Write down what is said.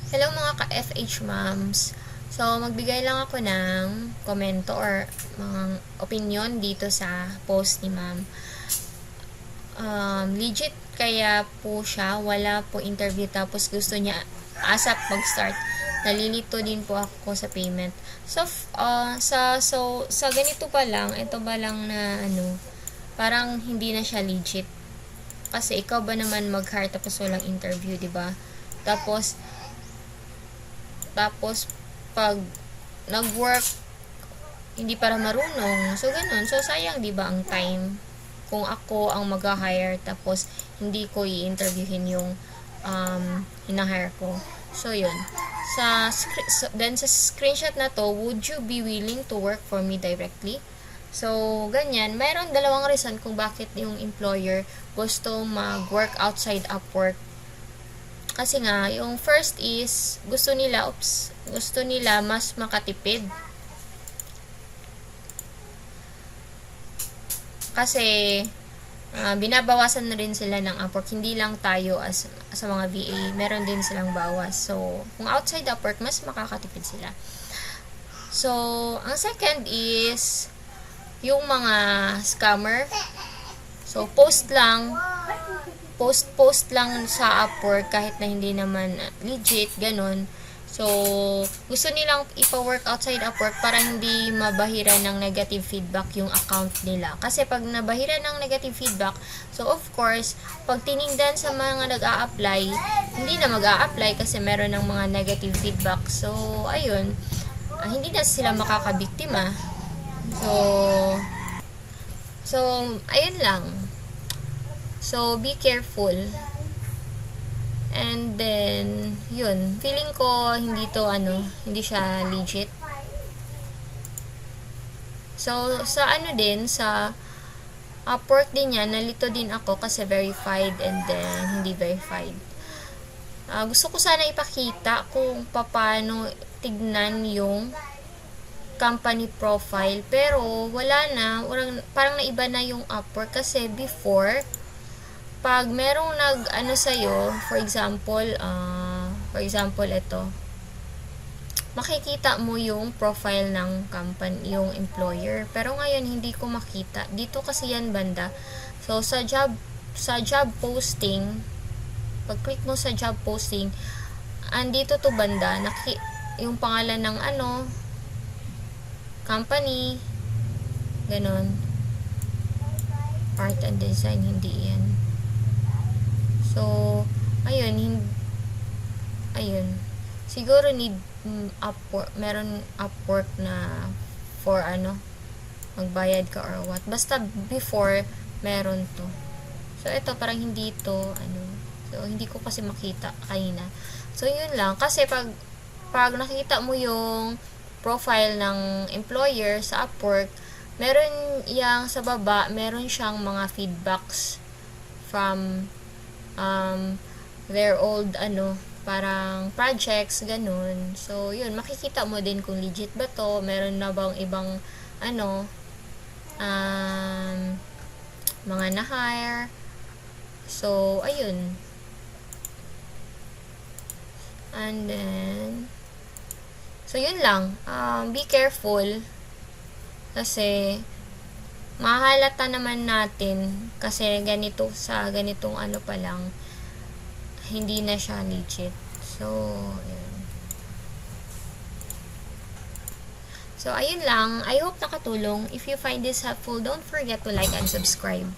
Hello mga ka-FH moms. So, magbigay lang ako ng komento or mga opinion dito sa post ni ma'am. Legit kaya po siya, wala po interview tapos gusto niya ASAP mag-start. Nalilito din po ako sa payment. Sa ganito pa lang, ito ba lang na parang hindi na siya legit. Kasi ikaw ba naman mag-hire tapos walang interview, 'di ba? Tapos pag nag-work hindi para marunong. So ganun. So sayang 'di ba ang time kung ako ang mag-hire tapos hindi ko i-interviewin yung hina-hire ko. So yun. Then sa screenshot na to, would you be willing to work for me directly? So, ganyan. Mayroon dalawang reason kung bakit yung employer gusto mag-work outside Upwork. Kasi nga, yung first is, gusto nila mas makatipid. Kasi, binabawasan na rin sila ng Upwork. Hindi lang tayo sa mga VA, meron din silang bawas. So, kung outside Upwork, mas makakatipid sila. So, ang second is, yung mga scammer. So, post lang sa Upwork kahit na hindi naman legit, ganun. So, gusto nilang ipa-work outside Upwork para hindi mabahira ng negative feedback yung account nila. Kasi pag nabahira ng negative feedback, so of course, pag tiningdan sa mga nag-a-apply, hindi na mag-a-apply kasi meron ng mga negative feedback. So, ayun, hindi na sila makakabiktima. So, ayun lang. So, be careful. And then, yun. Feeling ko, hindi siya legit. So, sa Upwork din yan, nalito din ako kasi verified and then hindi verified. Gusto ko sana ipakita kung paano tignan yung company profile, pero wala na, parang naiba na yung Upwork kasi before, pag merong sa'yo, for example ito, makikita mo yung profile ng company, yung employer, pero ngayon hindi ko makita, dito kasi yan banda. So, sa job posting, pag click mo sa job posting, andito to banda, yung pangalan ng company, ganon. Art and design, hindi yan. So, ayun. Siguro Upwork, meron Upwork na for magbayad ka or what. Basta before, meron to. So, ito parang hindi to, So, hindi ko kasi makita kanina. So, yun lang. Kasi pag nakita mo yung profile ng employer sa Upwork, meron yang sa baba, meron siyang mga feedbacks from their old parang projects, ganun. So, yun, makikita mo din kung legit ba to, meron na bang ibang mga na-hire. So, ayun. And then, so, yun lang. Be careful. Kasi, mahalata naman natin kasi sa ganitong pa lang, hindi na siya legit. So, yun. So, ayun lang. I hope nakatulong. If you find this helpful, don't forget to like and subscribe.